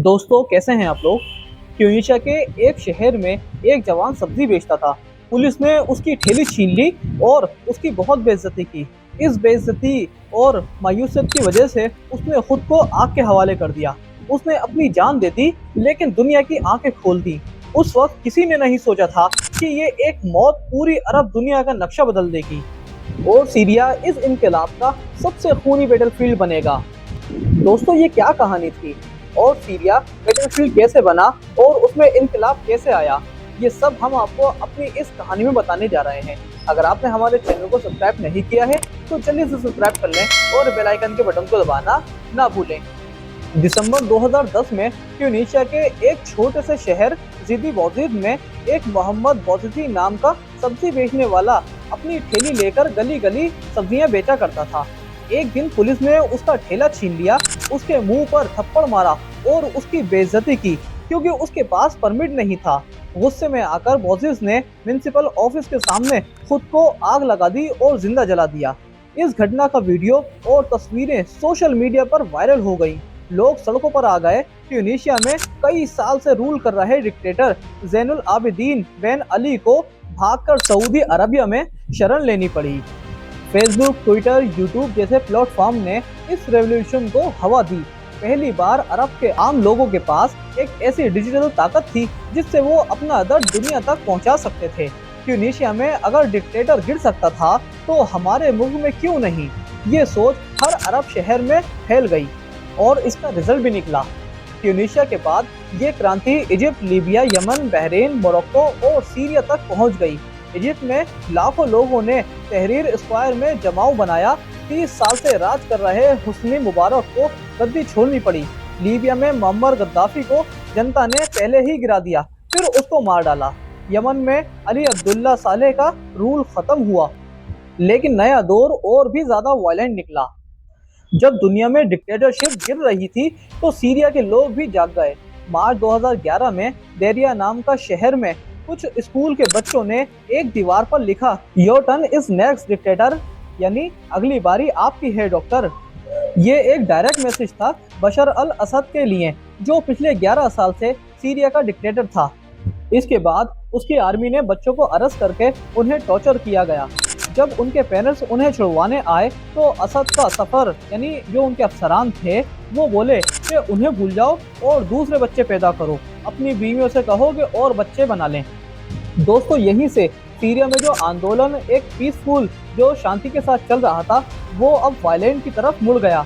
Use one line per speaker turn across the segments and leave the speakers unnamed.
दोस्तों कैसे हैं आप लोग। ट्यूनीशिया के एक शहर में एक जवान सब्जी बेचता था। पुलिस ने उसकी ठेली छीन ली और उसकी बहुत बेइज्जती की। इस बेइज्जती और मायूसियत की वजह से उसने खुद को आग के हवाले कर दिया। उसने अपनी जान दे दी लेकिन दुनिया की आंखें खोल दी। उस वक्त किसी ने नहीं सोचा था कि ये एक मौत पूरी अरब दुनिया का नक्शा बदल देगी और सीरिया इस इनकलाब का सबसे खूनी बैटलफील्ड बनेगा। दोस्तों ये क्या कहानी थी और सीरिया बैटलफील्ड कैसे बना और उसमें इनकलाब कैसे आया, ये सब हम आपको अपनी इस कहानी में बताने जा रहे हैं। अगर आपने हमारे चैनल को सब्सक्राइब नहीं किया है तो जल्दी से सब्सक्राइब कर लें और बेल आइकन के बटन को दबाना ना भूलें। दिसंबर 2010 में ट्यूनीशिया के एक छोटे से शहर जिदी बौजीद में एक मोहम्मद बौजीदी नाम का सब्जी बेचने वाला अपनी ठेली लेकर गली गली सब्जियां बेचा करता था। एक दिन पुलिस ने उसका ठेला छीन लिया, उसके मुंह पर थप्पड़ मारा और उसकी बेइज्जती की क्योंकि उसके पास परमिट नहीं था। गुस्से में आकर बौजीज ने म्युनिसिपल ऑफिस के सामने खुद को आग लगा दी और जिंदा जला दिया। इस घटना का वीडियो और तस्वीरें सोशल मीडिया पर वायरल हो गई। लोग सड़कों पर आ गए। ट्यूनीशिया में कई साल से रूल कर रहे डिक्टेटर ज़ैनुल आबिदीन बेन अली को भागकर सऊदी अरबिया में शरण लेनी पड़ी। फेसबुक, ट्विटर, यूट्यूब जैसे प्लेटफॉर्म ने इस रेवोल्यूशन को हवा दी। पहली बार अरब के आम लोगों के पास एक ऐसी डिजिटल ताकत थी जिससे वो अपना दर्द दुनिया तक पहुंचा सकते थे। ट्यूनीशिया में अगर डिक्टेटर गिर सकता था तो हमारे मुल्क में क्यों नहीं, ये सोच हर अरब शहर में फैल गई और इसका रिजल्ट भी निकला। ट्यूनीशिया के बाद ये क्रांति Egypt, Libya, Yemen, Bahrain, Morocco और सीरिया तक पहुंच गई। इजिप्ट में लाखों लोगों ने तहरीर स्क्वायर में जमाव बनाया। 30 साल से राज कर रहे हुस्नी मुबारक को गद्दी छोड़नी पड़ी। लीबिया में मुअम्मर गद्दाफी को जनता ने पहले ही गिरा दिया, फिर उसको मार डाला। यमन में अली अब्दुल्ला सालेह का रूल खत्म हुआ, लेकिन नया दौर और भी ज्यादा वायलेंट निकला। जब दुनिया में डिक्टेटरशिप गिर रही थी तो सीरिया के लोग भी जाग गए। मार्च 2011 में देरिया नाम का शहर में कुछ स्कूल के बच्चों ने एक दीवार पर लिखा, your turn is next dictator, यानी अगली बारी आपकी है डॉक्टर। ये एक डायरेक्ट मैसेज था बशर अल असद के लिए, जो पिछले 11 साल से सीरिया का डिक्टेटर था। इसके बाद उसकी आर्मी ने बच्चों को अरेस्ट करके उन्हें टॉर्चर किया गया। जब उनके पेरेंट्स उन्हें छुड़वाने आए तो असद का सफर यानी जो उनके अफसरान थे वो बोले कि उन्हें भूल जाओ और दूसरे बच्चे पैदा करो, अपनी बीवियों से कहो कि और बच्चे बना लें। दोस्तों यहीं से सीरिया में जो आंदोलन एक पीसफुल जो शांति के साथ चल रहा था वो अब वायलेंट की तरफ मुड़ गया,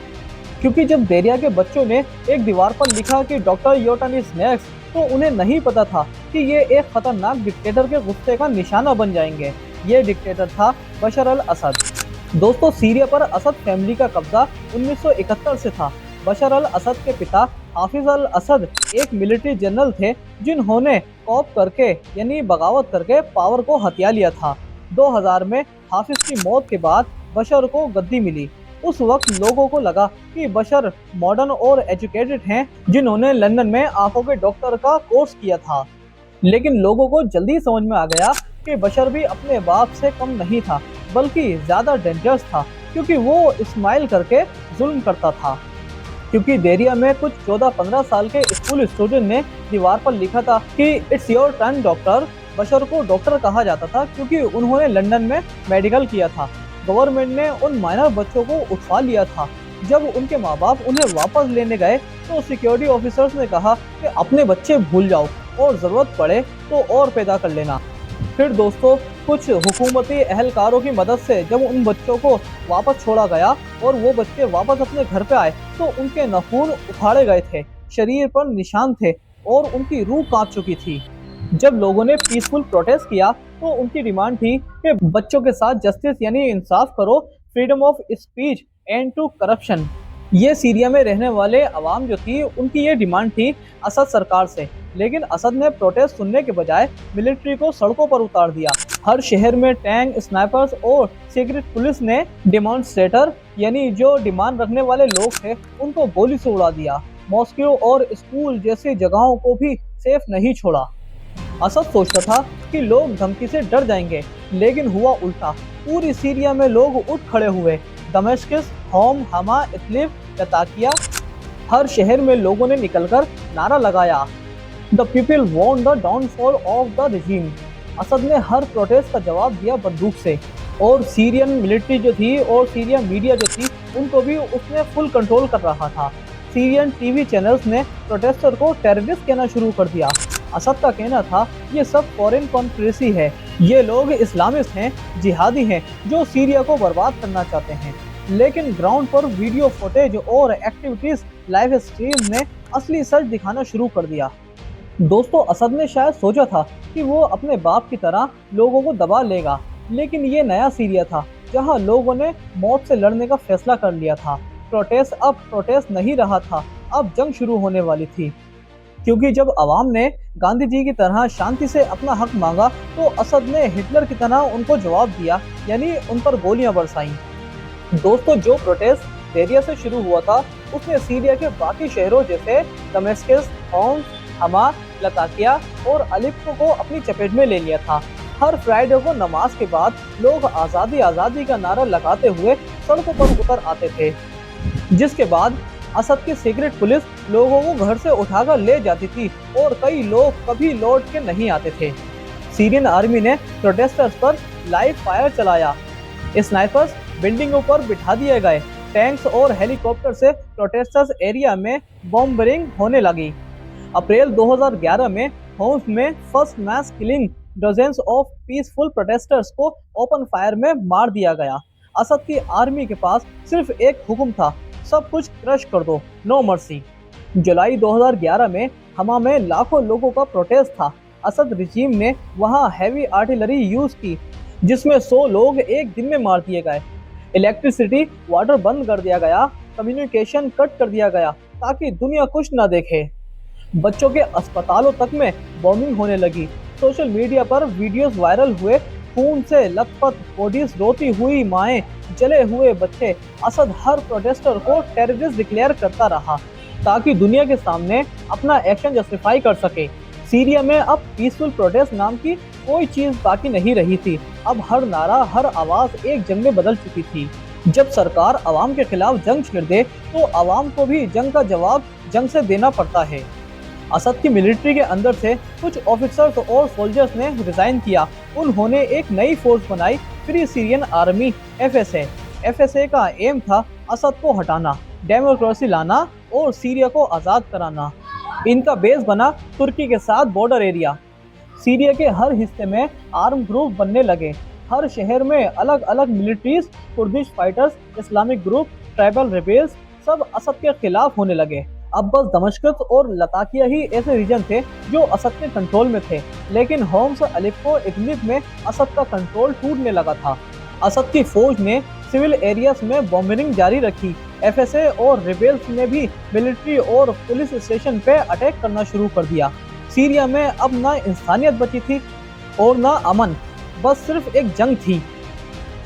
क्योंकि जब देरिया के बच्चों ने एक दीवार पर लिखा कि doctor your turn is next तो उन्हें नहीं पता था कि ये एक खतरनाक डिक्टेटर के गुस्से का निशाना बन जाएंगे। ये डिक्टेटर था बशर अल असद। दोस्तों सीरिया पर असद फैमिली का कब्जा 1971 से था। बशर अल असद के पिता हाफिज अल असद एक मिलिट्री जनरल थे जिन्होंने कॉप करके यानी बगावत करके पावर को हथिया लिया था। 2000 में हाफिज की मौत के बाद बशर को गद्दी मिली। उस वक्त लोगों को लगा कि बशर मॉडर्न और एजुकेटेड हैं जिन्होंने लंदन में आंखों के डॉक्टर का कोर्स किया था, लेकिन लोगों को जल्दी समझ में आ गया कि बशर भी अपने बाप से कम नहीं था बल्कि ज्यादा डेंजरस था, क्योंकि वो इस्माइल करके जुल्म करता था। क्योंकि देरिया में कुछ 14-15 साल के स्कूल स्टूडेंट ने दीवार पर लिखा था कि इट्स योर टर्न डॉक्टर। बशर को डॉक्टर कहा जाता था क्योंकि उन्होंने लंदन में मेडिकल किया था। गवर्नमेंट ने उन माइनर बच्चों को उठवा लिया था। जब उनके माँ बाप उन्हें वापस लेने गए तो सिक्योरिटी ऑफिसर्स ने कहा कि अपने बच्चे भूल जाओ और ज़रूरत पड़े तो और पैदा कर लेना। फिर दोस्तों कुछ हुकूमती अहलकारों की मदद से जब उन बच्चों को वापस छोड़ा गया और वो बच्चे वापस अपने घर पे आए तो उनके नाखून उखाड़े गए थे, शरीर पर निशान थे और उनकी रूह कांप चुकी थी। जब लोगों ने पीसफुल प्रोटेस्ट किया तो उनकी डिमांड थी कि बच्चों के साथ जस्टिस यानी इंसाफ करो, freedom of speech, end to corruption. ये सीरिया में रहने वाले अवाम जो थी उनकी ये डिमांड थी असद सरकार से, लेकिन असद ने प्रोटेस्ट सुनने के बजाय मिलिट्री को सड़कों पर उतार दिया। हर शहर में टैंक, स्नाइपर्स और सीक्रेट पुलिस ने डेमोन्स्ट्रेटर यानी जो डिमांड रखने वाले लोग थे उनको गोली से उड़ा दिया। मॉस्को और स्कूल जैसी जगहों को भी सेफ नहीं छोड़ा। असद सोचता था कि लोग धमकी से डर जाएंगे, लेकिन हुआ उल्टा। पूरी सीरिया में लोग उठ खड़े हुए। दमिश्क, होम, हमा, इदलिब, लताकिया हर शहर में लोगों ने निकलकर नारा लगाया, the people want the downfall of the regime. Asad ने हर प्रोटेस्ट का जवाब दिया बंदूक से, और सीरियन मिलिट्री जो थी और सीरिया मीडिया जो थी उनको भी उसने फुल कंट्रोल कर रहा था। सीरियन टीवी चैनल्स ने प्रोटेस्टर को टेररिस्ट कहना शुरू कर दिया। असद का कहना था ये सब फॉरेन कॉन्स्पिरेसी है, ये लोग इस्लामिस्ट हैं, जिहादी हैं जो सीरिया को बर्बाद करना चाहते हैं। लेकिन ग्राउंड पर वीडियो फुटेज और एक्टिविटीज लाइव स्ट्रीम ने असली सच दिखाना शुरू कर दिया। दोस्तों, असद ने शायद सोचा था कि वो अपने बाप की तरह लोगों को दबा लेगा, लेकिन ये नया सीरिया था जहां लोगों ने मौत से लड़ने का फैसला कर लिया था। प्रोटेस्ट अब प्रोटेस्ट नहीं रहा था, अब जंग शुरू होने वाली थी। क्योंकि जब आवाम ने गांधी जी की तरह शांति से अपना हक मांगा तो असद ने हिटलर की तरह उनको जवाब दिया, यानी उन पर गोलियां बरसाई। दोस्तों, जो प्रोटेस्ट सीरिया से शुरू हुआ था उसने सीरिया के बाकी शहरों जैसे दमिश्क, होम्स, हमा, लताकिया और अलेप्पो को अपनी चपेट में ले लिया था। हर फ्राइडे को नमाज के बाद लोग आज़ादी आज़ादी का नारा लगाते हुए सड़कों पर उतर आते थे, जिसके बाद असद की सीक्रेट पुलिस लोगों को घर से उठाकर ले जाती थी और कई लोग कभी लौट के नहीं आते थे। सीरियन आर्मी ने प्रोटेस्टर्स पर लाइव फायर चलाया, स्नाइपर्स बिल्डिंगों पर बिठा दिए गए, टैंक्स और हेलीकॉप्टर से प्रोटेस्टर्स एरिया में बॉम्बिंग होने लगी। अप्रैल 2011 में होम्स में first mass killing, dozens of peaceful protesters को ओपन फायर में मार दिया गया। असद की आर्मी के पास सिर्फ एक हुक्म था, सब कुछ क्रश कर दो, नो मर्सी। जुलाई 2011 में हमा में लाखों लोगों का प्रोटेस्ट था। असद रिजीम ने वहां हैवी आर्टिलरी यूज की, जिसमें 100 लोग एक दिन में मार दिए गए। इलेक्ट्रिसिटी, वाटर बंद कर दिया गया, कम्युनिकेशन कट कर दिया गया ताकि दुनिया कुछ ना देखे। बच्चों के अस्पतालों तक में बॉम्बिंग होने लगी। सोशल मीडिया पर वीडियोस वायरल हुए, खून से लथपथ बॉडीज, रोती हुई माएं, जले हुए बच्चे। असद हर प्रोटेस्टर को टेररिस्ट डिक्लेयर करता रहा ताकि दुनिया के सामने अपना एक्शन जस्टिफाई कर सके। सीरिया में अब पीसफुल प्रोटेस्ट नाम की कोई चीज बाकी नहीं रही थी। अब हर नारा, हर आवाज एक जंग में बदल चुकी थी। जब सरकार आवाम के खिलाफ जंग छेड़ दे तो आवाम को भी जंग का जवाब जंग से देना पड़ता है। असद की मिलिट्री के अंदर से कुछ ऑफिसर्स और सोल्जर्स ने रिजाइन किया। उन्होंने एक नई फोर्स बनाई, free Syrian army FSA। FSA का एम था असद को हटाना, डेमोक्रेसी लाना और सीरिया को आज़ाद कराना। इनका बेस बना तुर्की के साथ बॉर्डर एरिया। सीरिया के हर हिस्से में आर्म ग्रुप बनने लगे। हर शहर में अलग अलग militaries, Kurdish fighters, Islamic group, tribal rebels, सब असद के खिलाफ होने लगे। अब बस दमिश्क और लताकिया ही ऐसे रीजन थे जो असद के कंट्रोल में थे, लेकिन होम्स, अलेप्पो, इदलिब में असद का कंट्रोल टूटने लगा था। असद की फौज ने सिविल एरियाज में बॉम्बिंग जारी रखी। FSA और रिबेल्स ने भी मिलिट्री और पुलिस स्टेशन पे अटैक करना शुरू कर दिया। सीरिया में अब ना इंसानियत बची थी और ना अमन, बस सिर्फ एक जंग थी।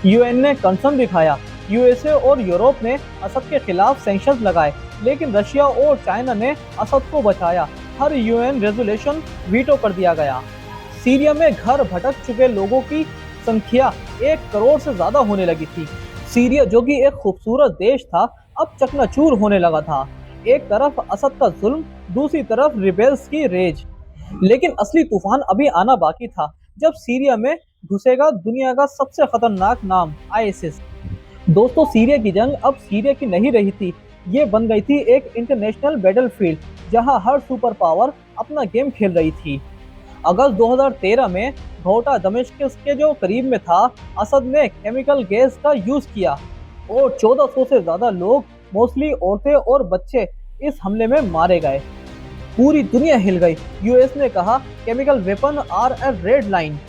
UN ने कंसर्न दिखाया, USA और यूरोप ने असद के खिलाफ सैंक्शंस लगाए, लेकिन रशिया और चाइना ने असद को बचाया। हर UN रेजोल्यूशन वीटो कर दिया गया। सीरिया में घर भटक चुके लोगों की संख्या 1 करोड़ से ज्यादा होने लगी थी। सीरिया, जो कि एक खूबसूरत देश था, अब चकनाचूर होने लगा था। एक तरफ असद का जुल्म, दूसरी तरफ रिबेल्स की रेज। लेकिन असली तूफान अभी आना बाकी था, जब सीरिया में घुसेगा दुनिया का सबसे खतरनाक नाम, ISIS। दोस्तों, सीरिया की जंग अब सीरिया की नहीं रही थी, ये बन गई थी एक इंटरनेशनल बैटलफील्ड जहां हर सुपर पावर अपना गेम खेल रही थी। अगस्त 2013 में घोटा दमिश्क के जो करीब में था, असद ने केमिकल गैस का यूज किया और 1400 से ज्यादा लोग, मोस्टली औरतें और बच्चे, इस हमले में मारे गए। पूरी दुनिया हिल गई। US ने कहा chemical weapon are a red line.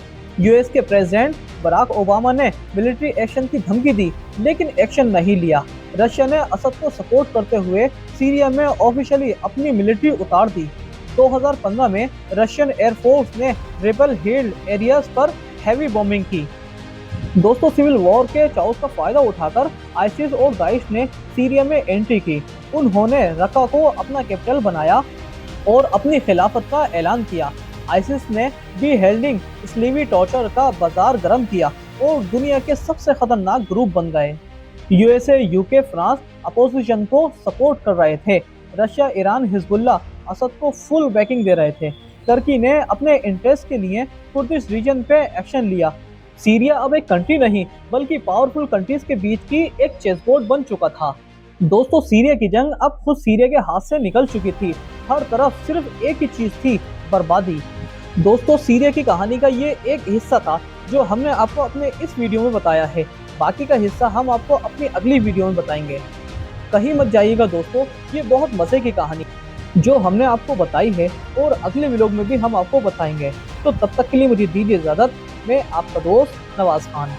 US के प्रेसिडेंट बराक ओबामा ने मिलिट्री एक्शन की धमकी दी, लेकिन एक्शन नहीं लिया। रशिया ने असद को सपोर्ट करते हुए सीरिया में ऑफिशियली अपनी मिलिट्री उतार दी। 2015 में रशियन एयरफोर्स ने रिबेल हिल्ड एरियाज पर हैवी बॉम्बिंग की। दोस्तों, सिविल वॉर के चाउस का फायदा उठाकर ISIS और दाइश ने सीरिया में एंट्री की। उन्होंने रक्का को अपना कैपिटल बनाया और अपनी खिलाफत का ऐलान किया। ISIS ने बीहेल्डिंग, स्लीवी टॉर्चर का बाजार गर्म किया और दुनिया के सबसे खतरनाक ग्रुप बन गए। USA, UK, फ्रांस अपोजिशन को सपोर्ट कर रहे थे रशिया, ईरान, हिजबुल्ला असद को फुल बैकिंग दे रहे थे। टर्की ने अपने इंटरेस्ट के लिए कुर्दिश रीजन पे एक्शन लिया। सीरिया अब एक कंट्री नहीं बल्कि पावरफुल कंट्रीज के बीच की एक चेसबोर्ड बन चुका था। दोस्तों, सीरिया की जंग अब खुद सीरिया के हाथ से निकल चुकी थी। हर तरफ सिर्फ एक ही चीज थी, बर्बादी। दोस्तों, सीरिया की कहानी का ये एक हिस्सा था जो हमने आपको अपने इस वीडियो में बताया है। बाकी का हिस्सा हम आपको अपनी अगली वीडियो में बताएंगे। कहीं मत जाइएगा दोस्तों, ये बहुत मजे की कहानी जो हमने आपको बताई है और अगले व्लॉग में भी हम आपको बताएंगे। तो तब तक के लिए मुझे दीजिए इजाजत। मैं आपका दोस्त नवाज खान।